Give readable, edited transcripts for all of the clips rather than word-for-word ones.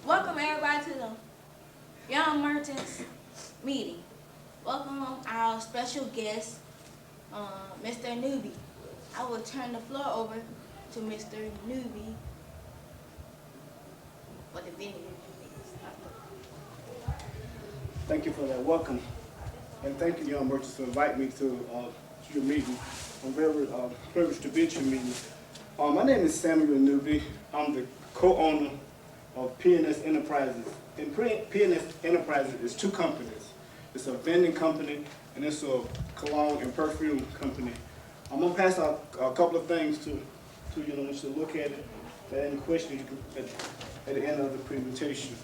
Welcome everybody to the Young Merchants meeting. Welcome our special guest, Mr. Newbie. I will turn the floor over to Mr. Newbie for the video. Thank you for that welcome. And thank you, Young Merchants, for inviting me to your meeting. I'm very privileged to be at your meeting. My name is Samuel Newby. I'm the co-owner of PNS Enterprises. And PNS Enterprises is two companies. It's a vending company and it's a cologne and perfume company. I'm gonna pass out a couple of things to you know, to look at it. If there are any questions you can, at the end of the presentation.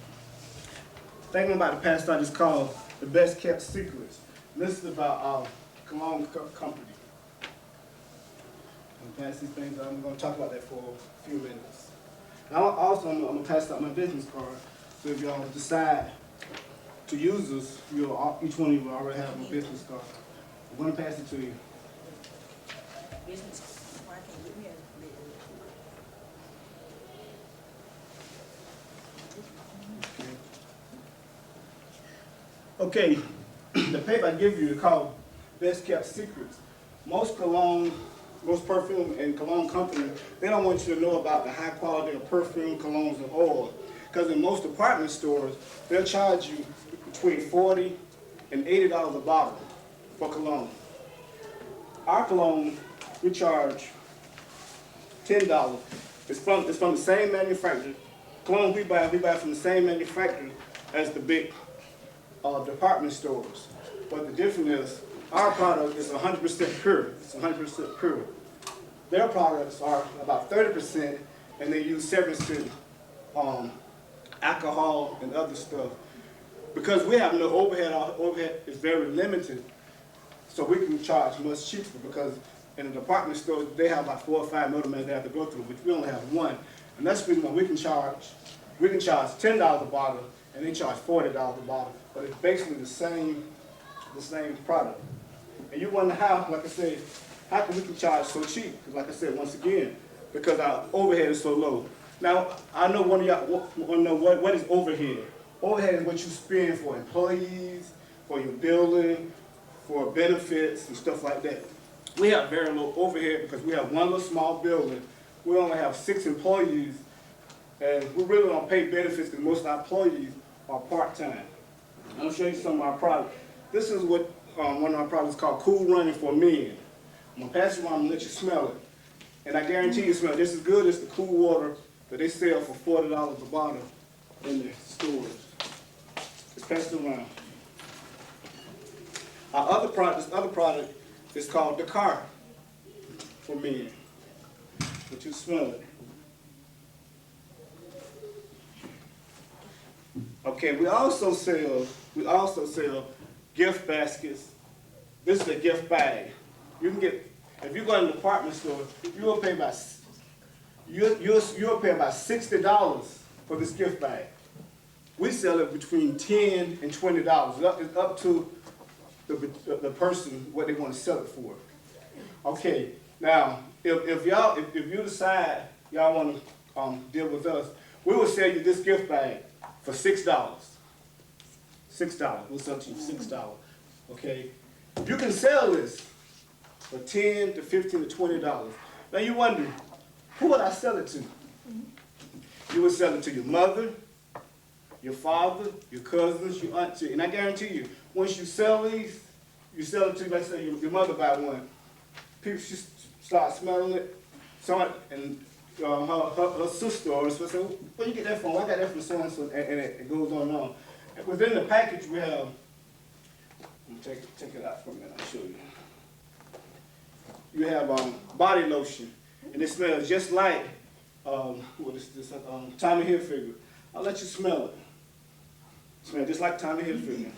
The thing I'm about to pass out is called The Best Kept Secrets. And this is about our cologne company. I'm gonna pass these things out. I'm gonna talk about that for a few minutes. Now, also, I'm gonna pass out my business card. So if y'all decide to use this, each one of you will already have a business card. I'm gonna pass it to you. Business. Why can't get me a Okay, the paper I give you is called Best Kept Secrets. Most cologne, most perfume and cologne companies, they don't want you to know about the high quality of perfume, colognes, and oil. Because in most department stores, they'll charge you between $40 and $80 a bottle for cologne. Our cologne, we charge $10. It's from the same manufacturer. Cologne we buy from the same manufacturer as the big department stores. But the difference is, our product is 100% pure. It's 100% pure. Their products are about 30%, and they use 7% alcohol and other stuff. Because we have no overhead, our overhead is very limited, so we can charge much cheaper. Because in a department store, they have like 4 or 5 middlemen they have to go through, which we only have one. And that's the reason why we can charge $10 a bottle, and they charge $40 a bottle. But it's basically the same product. And you wonder how, like I said, how can we can charge so cheap? Because like I said, once again, because our overhead is so low. Now, I know one of y'all want to know what is overhead. Overhead is what you spend for employees, for your building, for benefits and stuff like that. We have very low overhead because we have one little small building. We only have 6 employees, and we really don't pay benefits because most of our employees are part-time. I'm going to show you some of our products. This is what one of our products called Cool Running for Men. I'm going to pass it around and let you smell it. And I guarantee you smell just as good as the cool water that they sell for $40 a bottle in the stores. Just pass it around. This other product is called the Car for Men. But you smell it. Okay, we also sell gift baskets. This is a gift bag. You can get, if you go to the department store, you'll pay about $60 for this gift bag. We sell it between $10 and $20. It's up to the person what they want to sell it for. Okay, now if you decide y'all want to deal with us, we will sell you this gift bag for $6. $6. We'll sell it to you $6. Okay, you can sell this for $10 to $15 to $20. Now you wonder, who would I sell it to? You would sell it to your mother, your father, your cousins, your auntie, and I guarantee you, once you sell these, you sell it to, let's say your mother buy one, people start smelling it, and her sister or so say, where you get that from? I got that from so and so, and it goes on and on. And within the package we have, let me take it out for a minute, I'll show you. You have body lotion, and it smells just like what is this? Tommy Hilfiger. I'll let you smell it. Smell just like Tommy Hilfiger.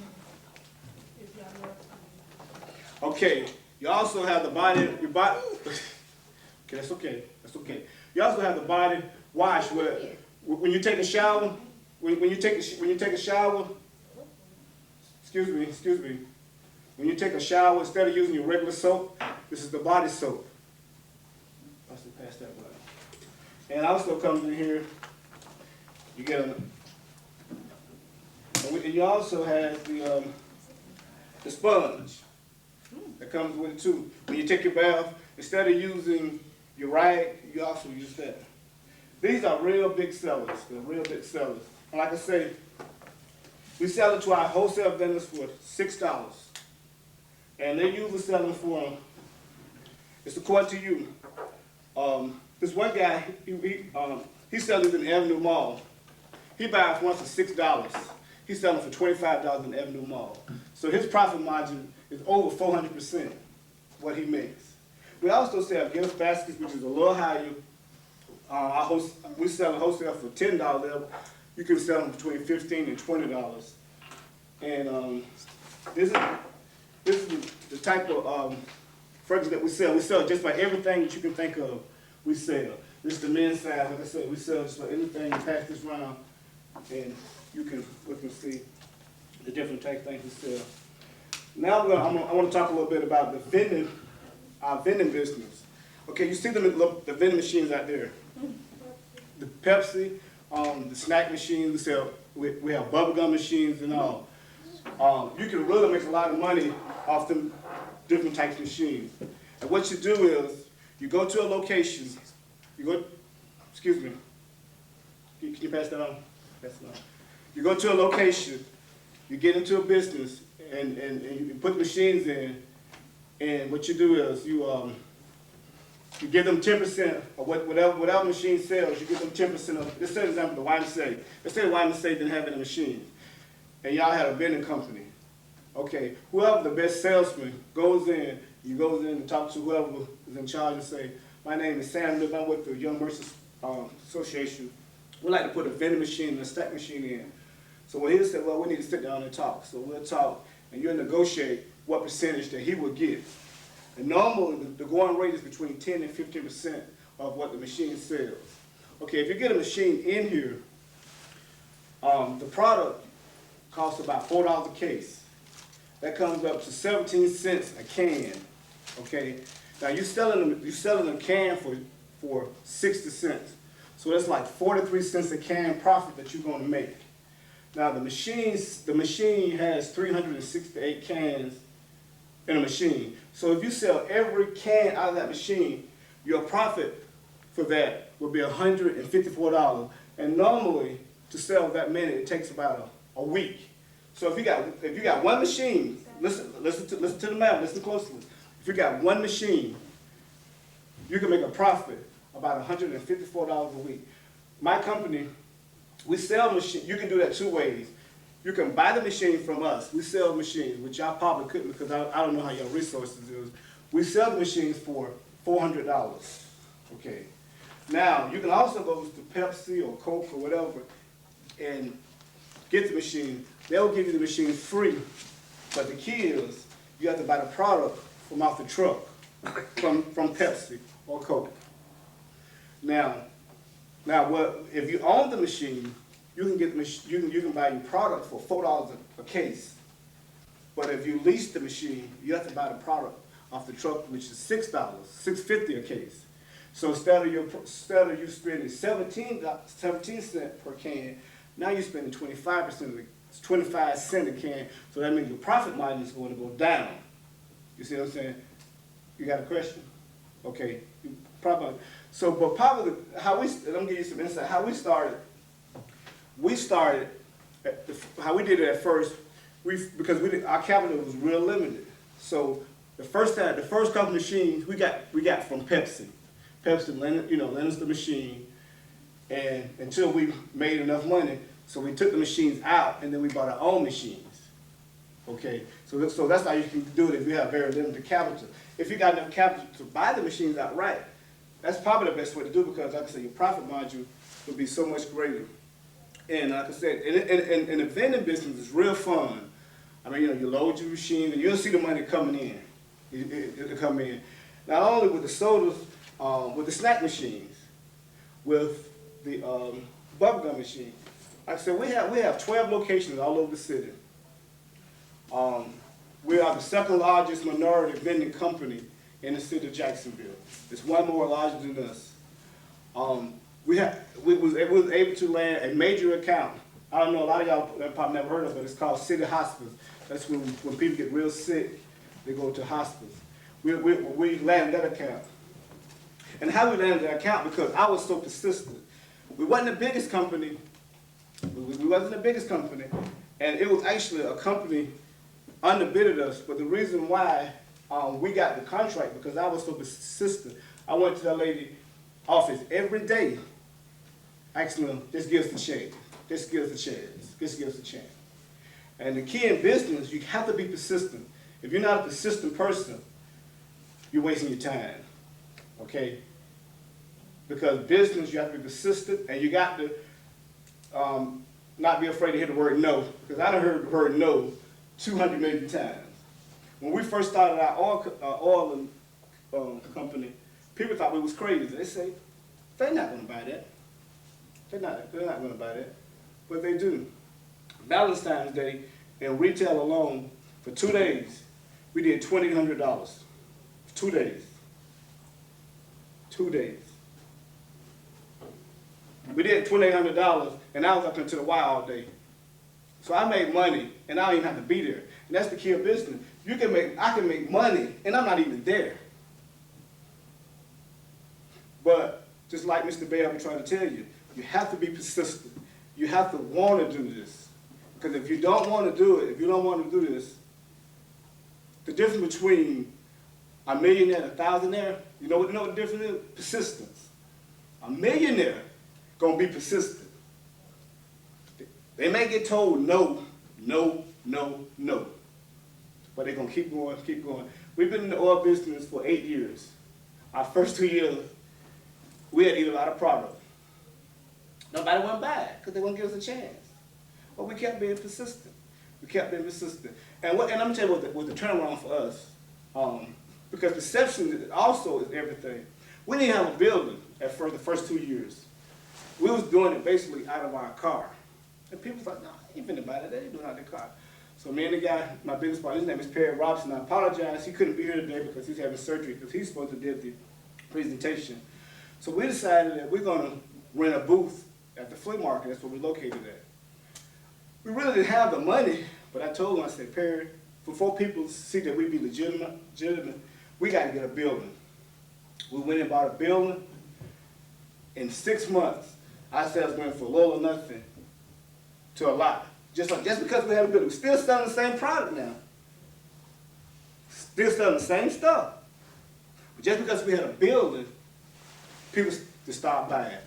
Okay, you also have the body. Okay, that's okay. That's okay. You also have the body wash where when you take a shower, when you take a shower. Excuse me. When you take a shower, instead of using your regular soap, this is the body soap. I should pass that one. And also comes in here, you get And you also have the sponge that comes with it too. When you take your bath, instead of using your rag, you also use that. These are real big sellers. They're real big sellers. And like I say, we sell it to our wholesale vendors for $6. And they usually selling for, it's according to you. This one guy, he sells in the Avenue Mall. He buys one for $6. He's selling for $25 in the Avenue Mall. So his profit margin is over 400% what he makes. We also sell gift baskets, which is a little higher. We sell a wholesale for $10. You can sell them between $15 and $20. And this is the type of furniture that we sell. We sell just about everything that you can think of. We sell. This is the men's size. Like I said, we sell just about anything. You pass this around, and we can see the different type of things we sell. Now I want to talk a little bit about our vending business. Okay, you see the vending machines out there. The Pepsi, the snack machines, we have bubblegum machines and all. You can really make a lot of money off them different types of machines. And what you do is, you go to a location, excuse me, can you pass that on? Pass it on. You go to a location, you get into a business, and you put machines in, and what you do is you give them 10% of whatever machine sells. You give them 10% of. Let's say, for example, the YMCA. Let's say the YMCA didn't have any machines, and y'all had a vending company. Okay, whoever the best salesman goes in, and talk to whoever is in charge and say, "My name is Sam. I'm with the Young Merchants Association. We'd like to put a vending machine and a stack machine in." So what he'll say, "Well, we need to sit down and talk." So we'll talk, and you'll negotiate what percentage that he will get. And normally, the going rate is between 10 and 15% of what the machine sells. Okay, if you get a machine in here, the product costs about $4 a case. That comes up to 17 cents a can. Okay, now you're selling a can for 60 cents. So that's like 43 cents a can profit that you're going to make. Now the machine has 368 cans in a machine. So if you sell every can out of that machine, your profit for that will be $154. And normally to sell that many, it takes about a week. So if you got one machine, listen to the math, listen closely. If you got one machine, you can make a profit about $154 a week. My company, we sell machines. You can do that two ways. You can buy the machine from us. We sell machines, which y'all probably couldn't because I don't know how your resources is. We sell the machines for $400. Okay. Now, you can also go to Pepsi or Coke or whatever and get the machine. They'll give you the machine free. But the key is you have to buy the product from off the truck, from Pepsi or Coke. Now, if you own the machine, you can get you can buy your product for $4 a case. But if you lease the machine, you have to buy the product off the truck, which is $6, $6.50 a case. So instead of you spending 17 cents per can, now you're spending 25 cents a can. So that means your profit margin is going to go down. You see what I'm saying? You got a question? Okay. Probably. So, but probably let me give you some insight. How we started, how we did it at first, because our capital was real limited. So the first couple of machines we got from Pepsi. Pepsi lent us the machine, and until we made enough money, so we took the machines out and then we bought our own machines. Okay, so that's how you can do it if you have very limited capital. If you got enough capital to buy the machines outright, that's probably the best way to do it because, like I said, your profit margin would be so much greater. And like I said, and the vending business is real fun. I mean, you load your machine and you'll see the money coming in. It'll come in. Not only with the sodas, with the snack machines, with the bubblegum machine. Like I said, we have 12 locations all over the city. We are the second largest minority vending company in the city of Jacksonville. It's one more larger than us. We was able to land a major account I don't know, a lot of y'all probably never heard of it, it's called city hospice. That's when people get real sick, they go to hospice. We landed that account. And how we landed that account, because I was so persistent. We wasn't the biggest company, we wasn't the biggest company, and it was actually a company underbidded us, but the reason why we got the contract, because I was so persistent. I went to that lady office every day, asking them, just give us a chance, just give us a chance, just give us a chance. And the key in business, you have to be persistent. If you're not a persistent person, you're wasting your time, okay? Because business, you have to be persistent, and you got to not be afraid to hear the word no, because I done heard the word no 200 million times. When we first started our oil company, people thought we was crazy. They say, they're not going to buy that. They're not going to buy that. But they do. Valentine's Day, in retail alone, for 2 days, we did $2,800. 2 days. 2 days. We did $2,800, and I was up into the Y all day. So I made money, and I don't even have to be there. And that's the key of business. I can make money, and I'm not even there. But just like Mr. Bay, I've been trying to tell you, you have to be persistent. You have to want to do this. Because if you don't want to do it, if you don't want to do this, the difference between a millionaire and a thousandaire, you know what the difference is? Persistence. A millionaire gonna be persistent. They may get told no, no, no, no. But they're gonna keep going, keep going. We've been in the oil business for 8 years. Our first 2 years, we had to eat a lot of product. Nobody went buy it because they wouldn't give us a chance. But we kept being persistent. We kept being persistent. And I'm gonna tell you what the turnaround for us, because perception also is everything. We didn't have a building at first, the first 2 years. We was doing it basically out of our car. And people thought, no, I ain't finna buy that, they ain't doing it out of their car. So me and the guy, my business partner, his name is Perry Robson. I apologize, he couldn't be here today because he's having surgery, because he's supposed to give the presentation. So we decided that we're gonna rent a booth at the flea market. That's where we're located at. We really didn't have the money, but I told him, I said, Perry, before people see that we be legitimate, we got to get a building. We went and bought a building. In 6 months, our sales went from little or nothing to a lot. Just because we had a building. We're still selling the same product now. Still selling the same stuff. But just because we had a building, people just start buying.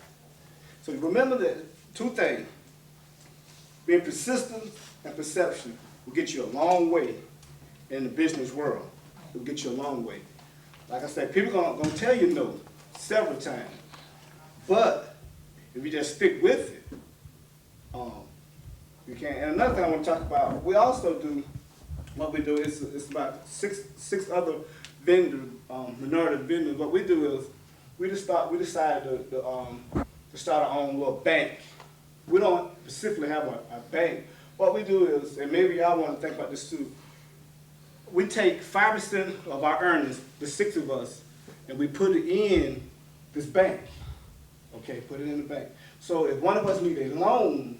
So remember that 2 things. Being persistent and perception will get you a long way in the business world. It will get you a long way. Like I said, people are going to tell you no several times. But if you just stick with it, you can. And another thing I want to talk about, we also do, what we do is it's about six other vendors, minority vendors. What we do is we decided to start our own little bank. We don't specifically have a bank. What we do is, and maybe y'all want to think about this too, we take 5% of our earnings, the 6 of us, and we put it in this bank. Okay, put it in the bank. So if one of us need a loan,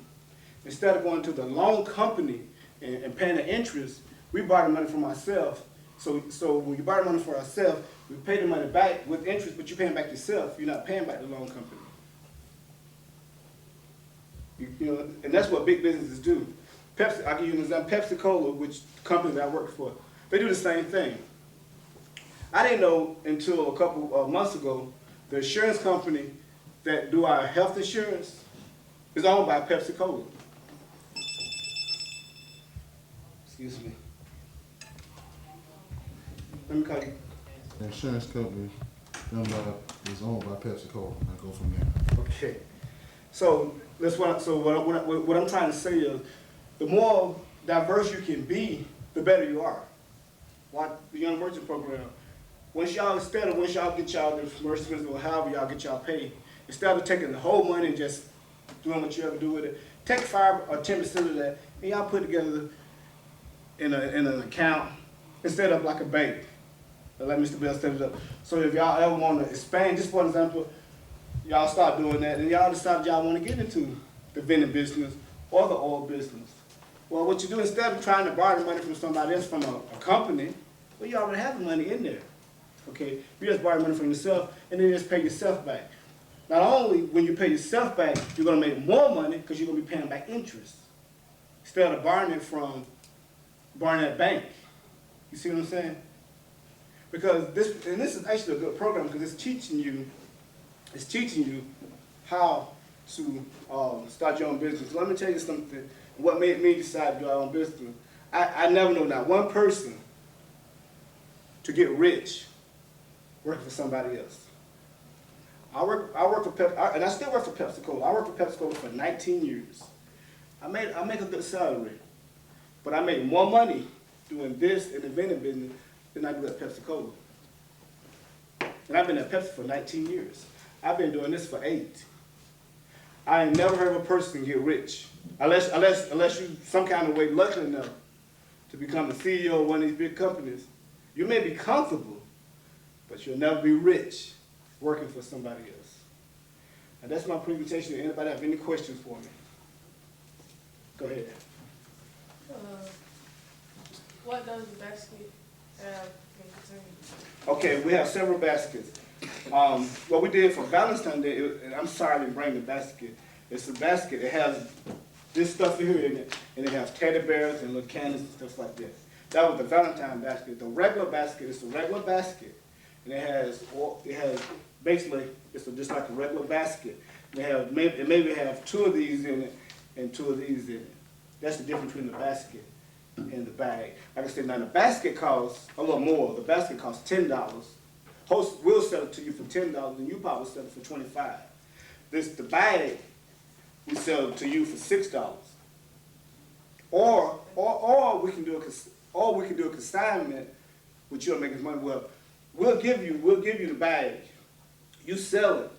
instead of going to the loan company and paying the interest, we borrow the money from ourselves. So when you borrow money for ourselves, we pay the money back with interest, but you're paying back yourself. You're not paying back the loan company. You know, and that's what big businesses do. Pepsi, I'll give you an example. Pepsi Cola, which company that I work for, they do the same thing. I didn't know until a couple of months ago, the insurance company that do our health insurance is owned by Pepsi Cola. Excuse me. Let me call you. The insurance company is owned by Pepsi Cola. I go from there. Okay. So what I'm trying to say is, the more diverse you can be, the better you are. Like the Young Merchant Program, once y'all get y'all the merchants or however y'all get y'all paid, instead of taking the whole money and just doing what you ever do with it, take 5 or 10% of that and y'all put it together in an account instead of like a bank. Let Mr. Bell set it up. So if y'all ever want to expand, just for example, y'all start doing that and y'all decide y'all want to get into the vending business or the oil business. Well, what you do instead of trying to borrow the money from somebody else, from a company, well, you already have the money in there. Okay, you just borrow money from yourself, and then you just pay yourself back. Not only when you pay yourself back, you're gonna make more money because you're gonna be paying back interest instead of borrowing at a bank. You see what I'm saying? Because this is actually a good program because it's teaching you how to start your own business. Let me tell you something. What made me decide to do our own business? I never know not one person to get rich working for somebody else. I work for Pepsi, and I still work for Pepsi Cola. I worked for Pepsi Cola for 19 years. I make a good salary, but I make more money doing this in the vending business than I do at Pepsi Cola. And I've been at Pepsi for 19 years. I've been doing this for 8. I ain't never heard of a person get rich, unless you some kind of way lucky enough to become the CEO of one of these big companies. You may be comfortable, but you'll never be rich working for somebody else. And that's my presentation. Anybody have any questions for me? Go ahead. What does the basket have in between? Okay, we have several baskets. What we did for Valentine's Day, and I'm sorry I didn't bring the basket. It's a basket. It has this stuff here in it, and it has teddy bears and little candies and stuff like that. That was the Valentine basket. The regular basket is a regular basket, and it has basically it's just like a regular basket. And maybe have 2 of these in it and 2 of these in it. That's the difference between the basket and the bag. Like I said, now the basket costs a little more. The basket costs $10. Host will sell it to you for $10, and you probably sell it for $25. The bag we sell it to you for $6. Or we can do a consignment, which you'll make as money. Well, we'll give you the bag. You sell it.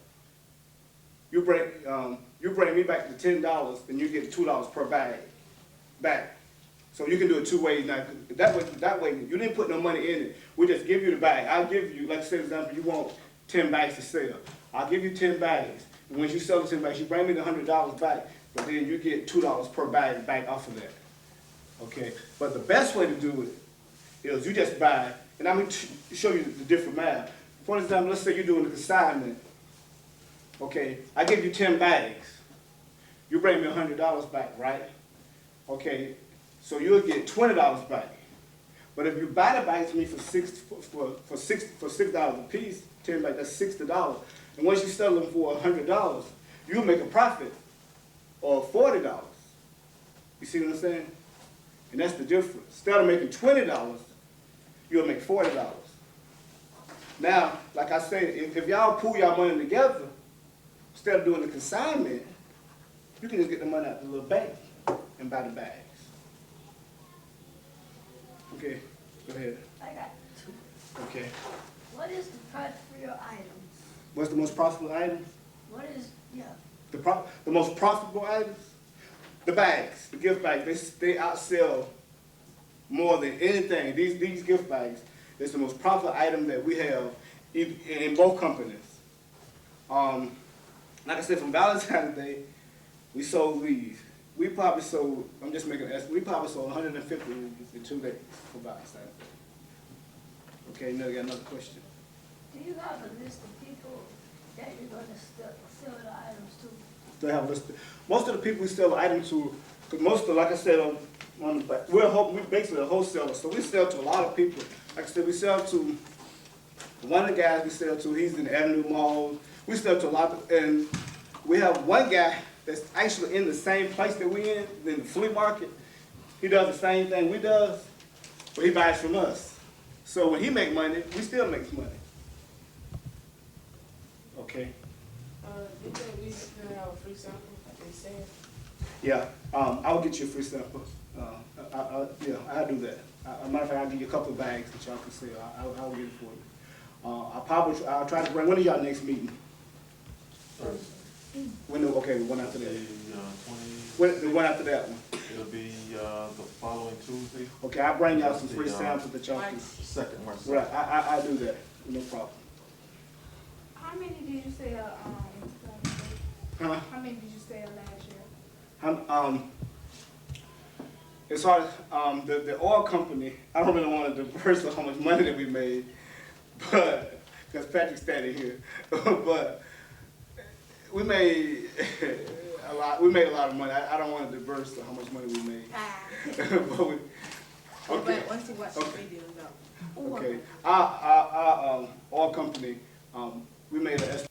You bring me back the $10, and you get $2 per bag back. So you can do it 2 ways now. That way, you didn't put no money in it. We just give you the bag. I'll give you, like say, for example, you want 10 bags to sell. I'll give you 10 bags. And when you sell the 10 bags, you bring me the $100 back, but then you get $2 per bag back off of that. Okay? But the best way to do it is you just buy, and I'm going to show you the different math. For example, let's say you're doing a consignment. Okay? I give you 10 bags. You bring me $100 back, right? Okay? So you'll get $20 back. But if you buy the bags from me for $6 a piece, 10 bags, that's $60. And once you sell them for $100, you'll make a profit of $40. You see what I'm saying? And that's the difference. Instead of making $20, you'll make $40. Now, like I said, if y'all pool y'all money together, instead of doing the consignment, you can just get the money out of the little bank and buy the bags. Okay, go ahead. I got 2. Okay. What is the price for your items? What's the most profitable item? What is, yeah, The most profitable items? The bags, the gift bags. They outsell more than anything. These gift bags is the most profitable item that we have in both companies. Like I said, from Valentine's Day, we sold these. We probably sold, I'm just making an estimate, we probably sold 150 in 2 days for Valentine's Day. Okay, now you got another question. do you have a list of people that you're gonna sell the items to? They have listed. Most of the people we sell the items to, because most of, like I said, we're basically a wholesaler, so we sell to a lot of people. Like I said, we sell to one of the guys we sell to, he's in the Avenue Mall. We sell to a lot of, and we have one guy that's actually in the same place that we in the flea market. He does the same thing we does, but he buys from us. So when he make money, we still make money. Okay. You think we can have a free sample, like they said? Yeah, I'll get you a free sample. Yeah, I'll do that. Matter of fact, I'll give you a couple of bags that y'all can sell. I'll get it for you. I'll try to bring, when is y'all next meeting? Okay, the one after that. The one after that one. It'll be the following Tuesday. Okay, I'll bring y'all some free samples that y'all can. Second March. Right, I'll do that, no problem. How many did you sell, Huh? How many did you sell last year? as far as the oil company, I don't really want to diverse on how much money that we made, but because Patrick's standing here, but we made a lot. We made a lot of money. I don't want to diverse how much money we made. But we, okay. Once you watch the video, no. Okay. Our oil company, we made an estimate.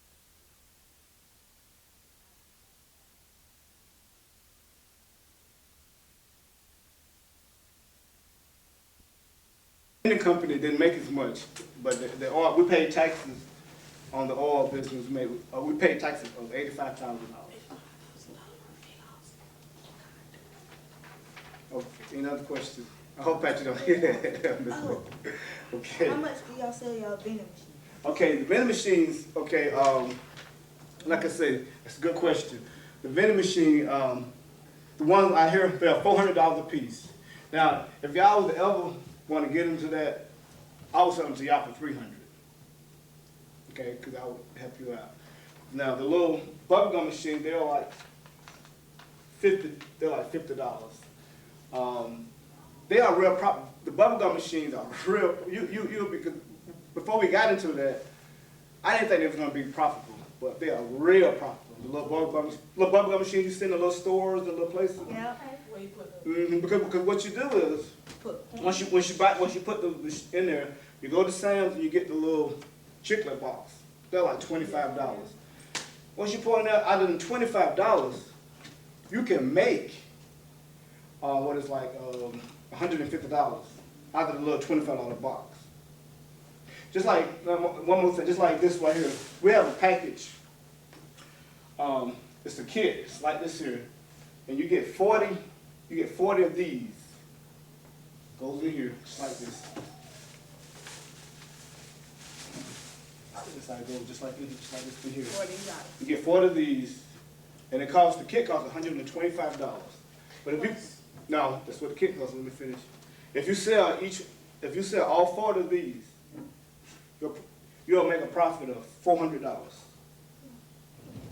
The company didn't make as much, but the oil, we paid taxes on the oil business. We paid taxes of $85,000. Okay, any other questions? I hope that you don't hear that. Oh. Okay. How much do y'all sell y'all vending machines? Okay, the vending machines, okay, like I said, it's a good question. The vending machine, the ones I hear, they're $400 a piece. Now, if y'all would ever want to get into that, I would sell them to y'all for $300. Okay, because I would help you out. Now, the little bubblegum machine, they're like $50. They are real the bubblegum machines are real. Because before we got into that, I didn't think it was going to be profitable, but they are real profitable. The little bubblegum machines you see in the little stores, the little places. Yeah. Where you put the, Because what you do is, once you put the in there, you go to Sam's and you get the little chiclet box. They're like $25. Once you pour in there, other than $25, you can make what is like $150 out of the little $25 box. Just like one more thing, just like this right here, we have a package. It's a kit. It's like this here, and you get 40. You get 40 of these. Goes in here, just like this. This how it goes, just like this in here. $40. You get 40 of these, and the kit costs $125. But if you, no, that's what the kit costs. Let me finish. If you sell all 40 of these, you'll make a profit of $400.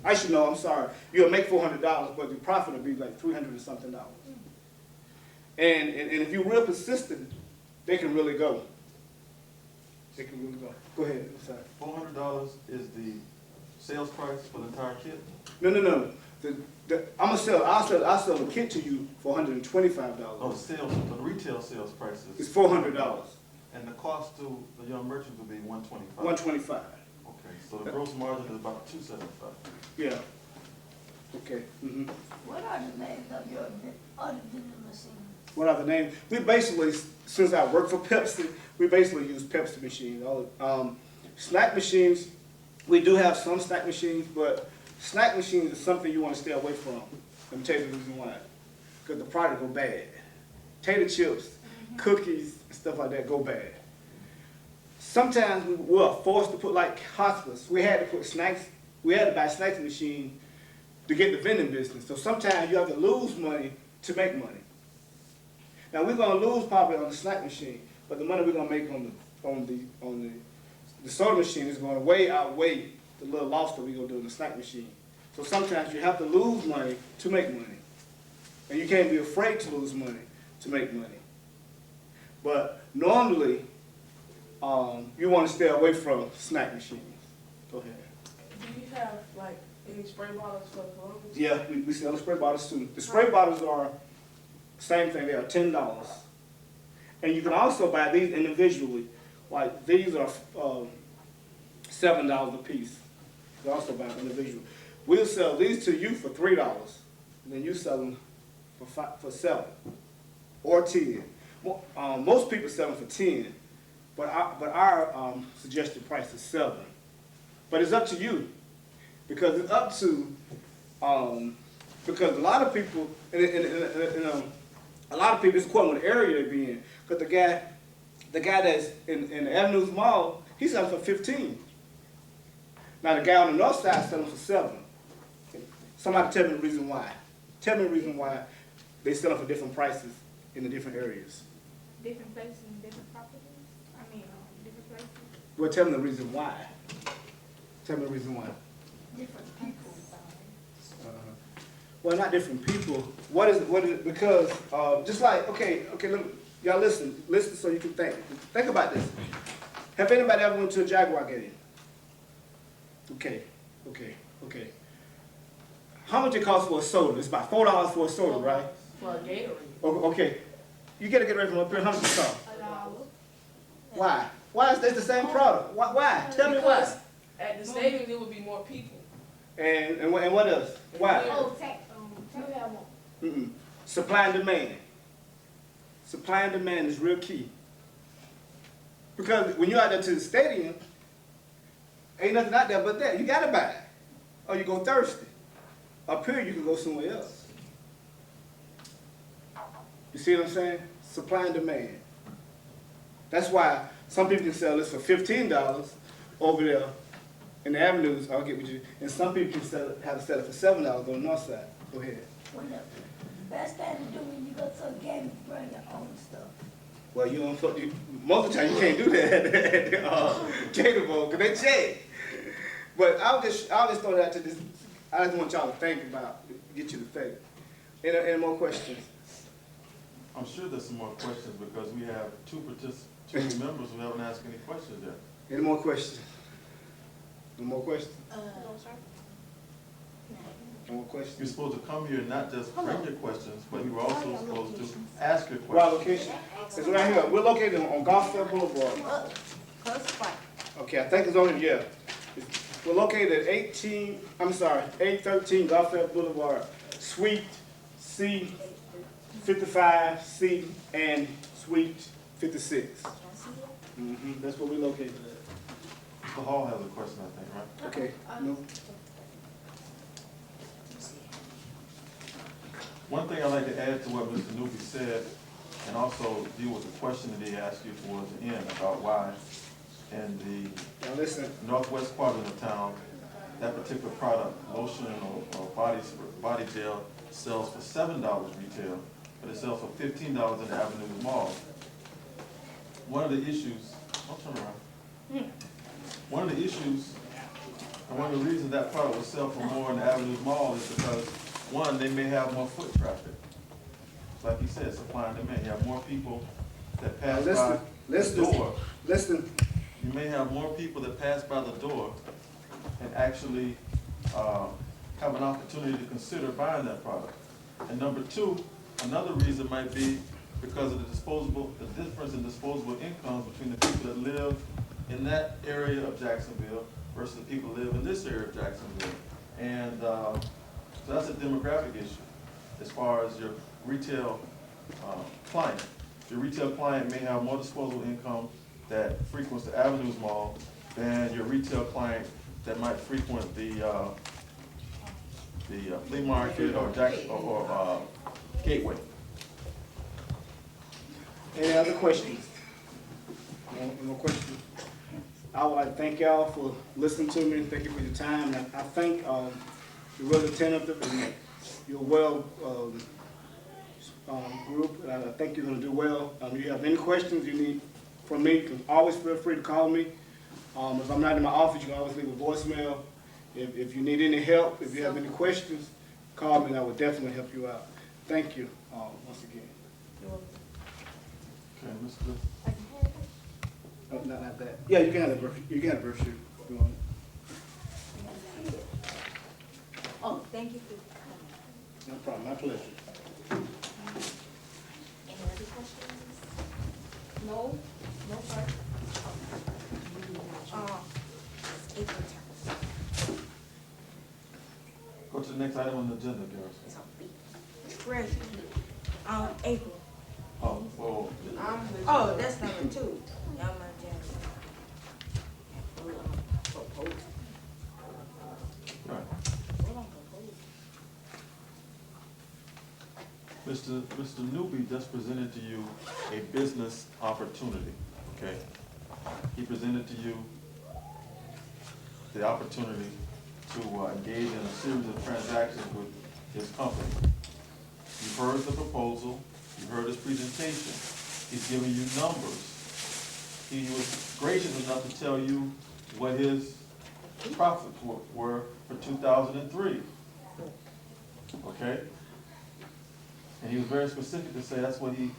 Actually, no, I'm sorry. You'll make $400, but the profit will be like $300 or something. And if you're real persistent, they can really go. They can really go. Go ahead. I'm sorry. $400 is the sales price for the entire kit? No. I'll sell the kit to you for $125. Oh, the retail sales price It's is, $400. and the cost to the young merchants will be $125. $125. Okay, so the gross margin is about $275. Yeah. Okay. What are the names of your other vending machines? What are the names? We basically, since I work for Pepsi, we basically use Pepsi machines. Snack machines, we do have some snack machines, but snack machines is something you want to stay away from. Let me tell you the reason why. Because the product go bad. Potato chips, cookies, and stuff like that go bad. Sometimes we were forced to put like hospice. We had to put snacks. We had to buy snacks machine to get the vending business. So sometimes you have to lose money to make money. Now we're gonna lose probably on the snack machine, but the money we're gonna make on the soda machine is gonna way outweigh the little loss that we're gonna do in the snack machine. So sometimes you have to lose money to make money, and you can't be afraid to lose money to make money. But normally, you want to stay away from snack machines. Go ahead. do you have like any spray bottles for the clothes? Yeah, we sell the spray bottles too. The spray bottles are same thing. They are $10, and you can also buy these individually. Like these are $7 a piece. You can also buy them individually. We'll sell these to you for $3, and then you sell them for $7 or $10. Most people sell them for $10, but our suggested price is $7. But it's up to you, because it's up to because a lot of people, a lot of people, it's according to the area they be in. Because the guy that's in the Avenues Mall, he's selling for 15. Now the guy on the north side selling for 7. Somebody tell me the reason why. Tell me the reason why they sell for different prices in the different areas. Different places and different properties? Different places? Well, tell me the reason why. Tell me the reason why. Different people. Well, not different people. What is it, because, just like, okay, look, y'all listen so you can think. Think about this. Have anybody ever went to a Jaguar game? Okay. How much it costs for a soda? It's about $4 for a soda, right? For a Gatorade. Okay. You gotta get away from up here. How much it cost? $1. Why? Why is this the same product? Why? Tell me why. Because at the stadium, there would be more people. And what else? Why? Oh, tell me I won't. Supply and demand. Supply and demand is real key. Because when you're out there to the stadium, ain't nothing out there but that. You gotta buy it. Or you go thirsty. Up here, you can go somewhere else. You see what I'm saying? Supply and demand. That's why some people can sell this for $15 over there in the avenues. I'll get with you. And some people can have to sell it for $7 on the north side. Go ahead. Well, the best thing to do when you go to a game is bring your own stuff. Well, most of the time you can't do that at the Gator Bowl because they check. But I'll just throw that to this. I just want y'all to think about, get you to think. Any more questions? I'm sure there's some more questions because we have two members who haven't asked any questions yet. Any more questions? No more questions? No, sir. No more You're questions? supposed to come here and not just bring your questions, but you were also supposed to ask your Where our questions. location? It's right here. We're located on Golfville Boulevard. Close fight. Okay, I think it's on here, yeah. We're located at 813 Golfville Boulevard, Suite C 55, C, and Suite 56. That's where we're located at. Mr. Hall has a question, I think, right? Okay, no. One thing I'd like to add to what Mr. Newby said, and also deal with the question that he asked you towards the end about why in the Now listen, northwest quadrant of town, that particular product, lotion or body gel, sells for $7 retail, but it sells for $15 in the Avenue Mall. One of the issues, I'll turn around. One of the issues, and one of the reasons that product will sell for more in the Avenue Mall is because, one, they may have more foot traffic. Like you said, supply and demand. You have more people that pass by the door. listen. You may have more people that pass by the door and actually have an opportunity to consider buying that product. And number two, another reason might be because of the difference in disposable incomes between the people that live in that area of Jacksonville versus the people that live in this area of Jacksonville. And so that's a demographic issue as far as your retail client. Your retail client may have more disposable income that frequents the Avenues Mall than your retail client that might frequent the flea market or Gateway. Any other questions? Any more questions? I would like to thank y'all for listening to me. Thank you for your time. And I think you're really attentive and you're well group. I think you're going to do well. If you have any questions you need from me, you can always feel free to call me. If I'm not in my office, you can always leave a voicemail. If you need any help, if you have any questions, call me and I will definitely help you out. Thank you once again. Okay, Mr. Not that. Yeah, you can have the brochure. You can have the brochure if you want it. Oh, thank you for coming. No problem. My pleasure. Any other questions? No, no, sir. April turn. Go to the next item on the agenda, Garrison. It's on B. Treasury. April. Oh, well, Oh, that's number 2. Y'all might propose. all right. What on propose? Mr. Newby just presented to you a business opportunity, okay? He presented to you the opportunity to engage in a series of transactions with his company. You've heard the proposal, you've heard his presentation. He's given you numbers. He was gracious enough to tell you what his profits were for 2003. okay? And he was very specific to say that's what he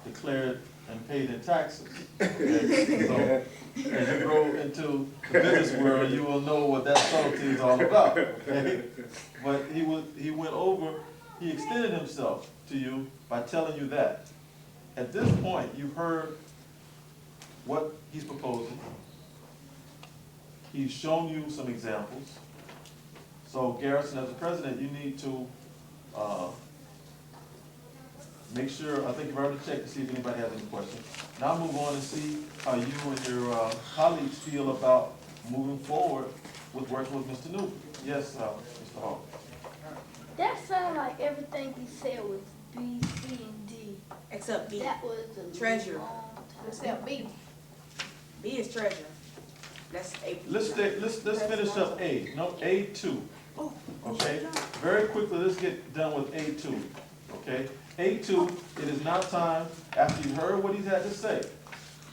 declared and paid in taxes. Okay? So, as you grow into the business world, you will know what that subtlety is all about, okay? But he went over, he extended himself to you by telling you that. At this point, you've heard what he's proposing. He's shown you some examples. So Garrison, as the president, you need to make sure, I think you've already checked to see if anybody has any questions. Now move on and see how you and your colleagues feel about moving forward with working with Mr. Newby. Yes, Mr. Hall. That sounded like everything he said was B, C, and D. Except B. That was a Treasurer. long time. Except B. B is treasurer. That's A. Let's finish up A. No, A2. Oh, Okay? Very quickly, let's get done with A2. Okay? A2, it is now time, after you've heard what he's had to say,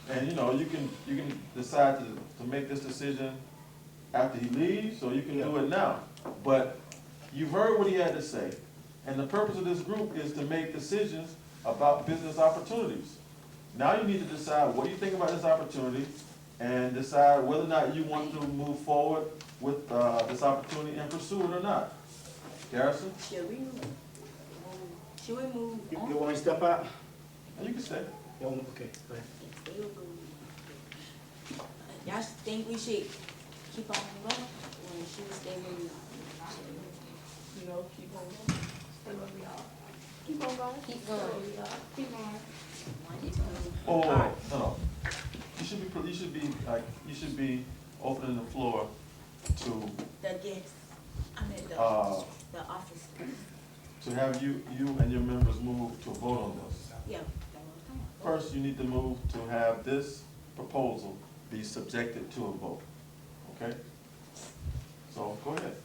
and you know, you can decide to make this decision after he leaves, or you can do it now. But you've heard what he had to say, and the purpose of this group is to make decisions about business opportunities. Now you need to decide what do you think about this opportunity, and decide whether or not you want to move forward with this opportunity and pursue it or not. Garrison? Should we move? Should we move You on? want me to step out? You can stay. Okay, go ahead. Y'all think we should keep on going, or should we stay where we are? You know, keep on going. Stay where we are. Keep on going. Keep going. Stay where we are. Keep on. One, two. Oh, Alright. no. You should be opening the floor to, The guests, I mean, the office. to have you and your members move to vote on this. Yeah. First, you need to move to have this proposal be subjected to a vote, okay? So, go ahead,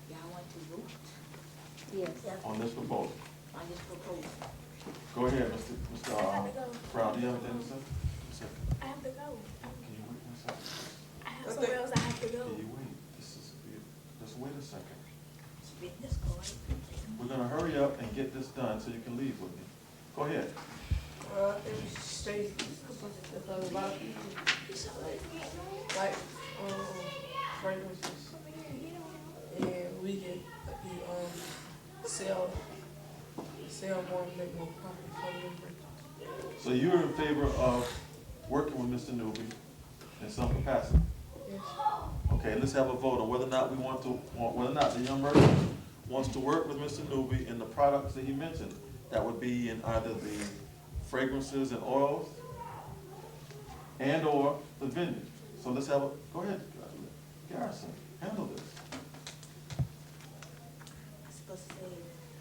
Y'all want to vote Yes. on this proposal. on this proposal? Go ahead, Mr. Brown, do you have anything to say? I have to go. Can you wait 1 second? I have somewhere else I have to go. Can you wait? Just wait a second. Business card. We're gonna hurry up and get this done so you can leave with me. Go ahead. I think we should stay, because a lot of people, like, fragrances, and we can, sell more and make more profit from them. So you're in favor of working with Mr. Newby in some capacity? Yes. Okay, let's have a vote on whether or not whether or not the young merchant wants to work with Mr. Newby in the products that he mentioned. That would be in either the fragrances and oils and or the vending. So let's have go ahead, Garrison, handle this. I'm supposed to say,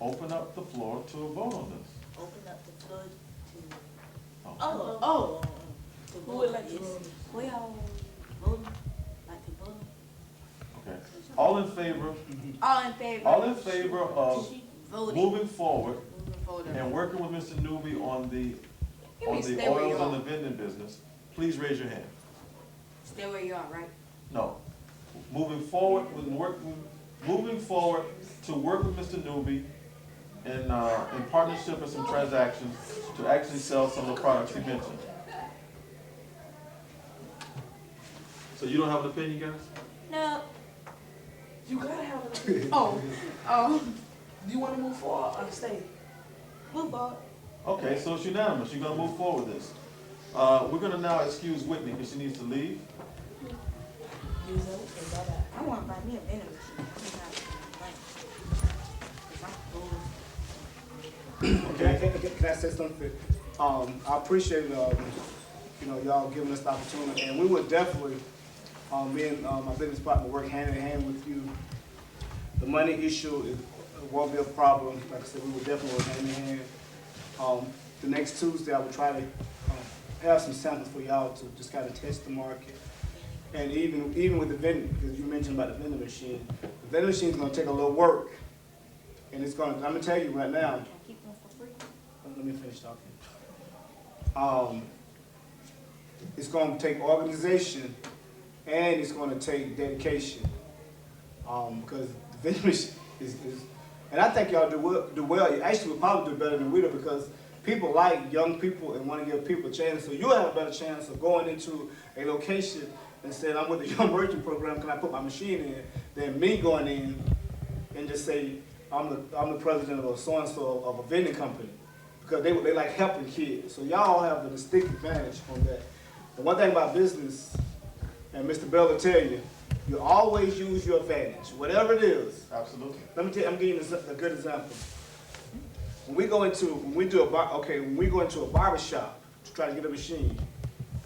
Open up the floor to a vote on this. open up the floor to, Oh. to Who would vote, like to yes. vote? We all voting, like to vote. Okay. All in favor? All in favor? All in favor of Voting. moving forward Moving forward. and working with Mr. Newby on the You mean stay where oils you and the are. vending business, please raise your hand. Stay where you are, right? No. Moving forward to work with Mr. Newby in partnership with some transactions to actually sell some of the products he mentioned. So you don't have an opinion, guys? No. You gotta have an opinion. Oh. Do you wanna move forward or stay? Move forward. Okay, so it's unanimous. You're gonna move forward with this. We're gonna now excuse Whitney because she needs to leave. Use them and bye-bye. I want to buy me a vending machine. Can I say something? I appreciate, y'all giving us the opportunity, and we would definitely, me and my business partner work hand in hand with you. The money issue won't be a problem. Like I said, we will definitely work hand in hand. The next Tuesday, I will try to have some samples for y'all to just kind of test the market. And even with the vending, because you mentioned about the vending machine, the vending machine is going to take a little work. And it's going to, I'm going to tell you right now, Can I keep one for free? let me finish talking. It's going to take organization and it's going to take dedication. Because the vending machine And I think y'all do well. You actually would probably do better than we do because people like young people and want to give people a chance. So you'll have a better chance of going into a location and saying, I'm with the Young Merchant Program, can I put my machine in? Than me going in and just say, I'm the president of so-and-so of a vending company. Because they like helping kids. So y'all have a distinct advantage on that. The one thing about business, and Mr. Bell will tell you, you always use your advantage, whatever it is. Absolutely. Let me tell you, I'm giving you a good example. When we go into a barber shop to try to get a machine,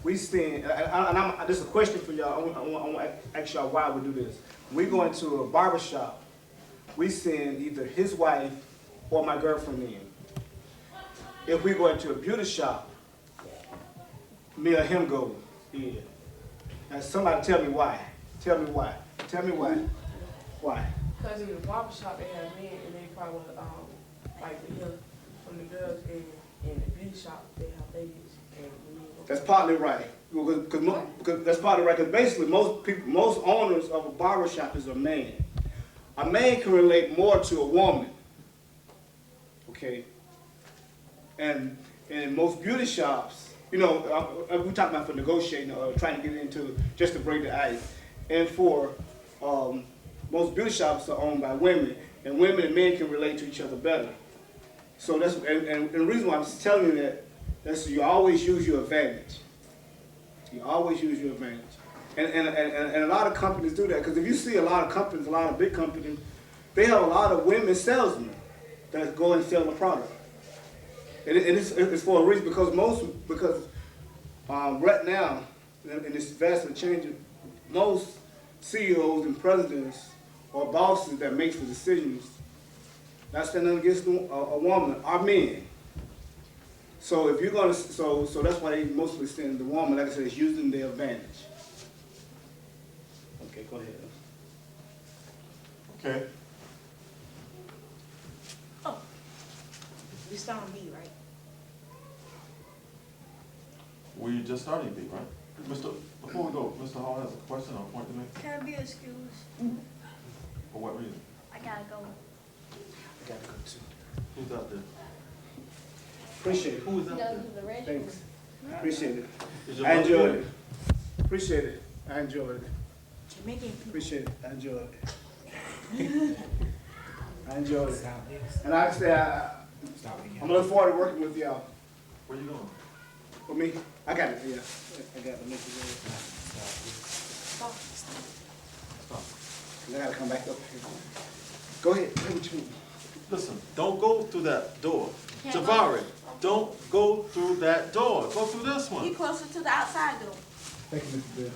we send, and this is a question for y'all, I want to ask y'all why we do this. When we go into a barber shop, we send either his wife or my girlfriend in. If we go into a beauty shop, me or him go in. Now somebody tell me why. Tell me why. Tell me why. Why? Because in the barbershop they have men and they probably like to hear from the girls, and in the beauty shop they have ladies and men. That's partly right. Because that's partly right. Because basically, most owners of a barber shop is a man. A man can relate more to a woman. Okay. And in most beauty shops, you know, we're talking about for negotiating or trying to get into just to break the ice. And for most beauty shops are owned by women, and women and men can relate to each other better. So that's and the reason why I'm telling you that's you always use your advantage. You always use your advantage. And a lot of companies do that, because if you see a lot of companies, a lot of big companies, they have a lot of women salesmen that go and sell the product. And it's for a reason, because right now, and it's vastly changing, most CEOs and presidents or bosses that makes the decisions, not standing against a woman, are men. So if you're gonna, so that's why they mostly send the woman, like I said, is using their advantage. Okay, go ahead. Okay. Oh, we start on B, right? We just started B, right? Before we go, Mr. Hall has a question or a point to make. Can I be excused? For what reason? I gotta go. I gotta go too. Who's out there? Appreciate it. Who is out there? Thanks. Appreciate it. Is your I mother enjoyed there? it. Appreciate it. I enjoyed it. Jamaican people. Appreciate it. I enjoyed it. I enjoyed it. And like I said, I'm looking forward to working with y'all. Where you going? For me, I got it. Yeah, I got the message. Stop. I gotta come back up here. Go ahead. Say what you mean. Listen, don't go through that door. Can't Javari, don't go through that door. Go through this He one. closer to the outside door. Thank you, Mr. Bill.